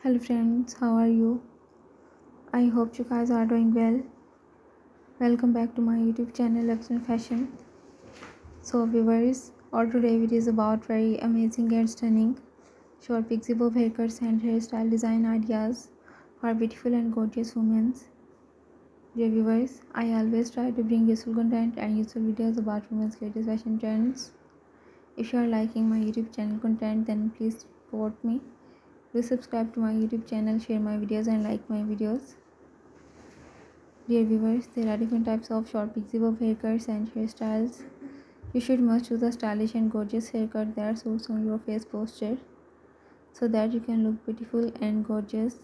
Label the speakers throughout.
Speaker 1: Hello friends, how are you? I hope you guys are doing well. Welcome back to my YouTube channel Luxury Fashion. So viewers, our today video is about very amazing and stunning short pixie-bob haircuts and hairstyle design ideas for beautiful and gorgeous women. Dear viewers, I always try to bring useful content and useful videos about women's latest fashion trends. If you are liking my YouTube channel content, then please support me. Do subscribe to my YouTube channel, share my videos and like my videos. Dear viewers, there are different types of short pixie-bob haircuts and hairstyles. You should must choose a stylish and gorgeous haircut that suits on your face posture so that you can look beautiful and gorgeous.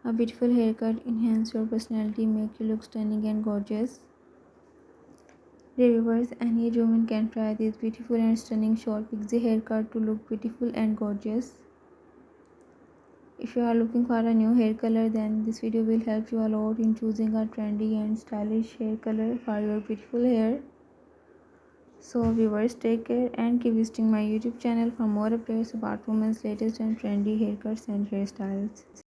Speaker 1: A beautiful haircut enhances your personality, make you look stunning and gorgeous. Dear viewers, any woman can try this beautiful and stunning short pixie haircut to look beautiful and gorgeous. If you are looking for a new hair color, then this video will help you a lot in choosing a trendy and stylish hair color for your beautiful hair. So viewers, take care and keep visiting my YouTube channel for more updates about women's latest and trendy haircuts and hairstyles.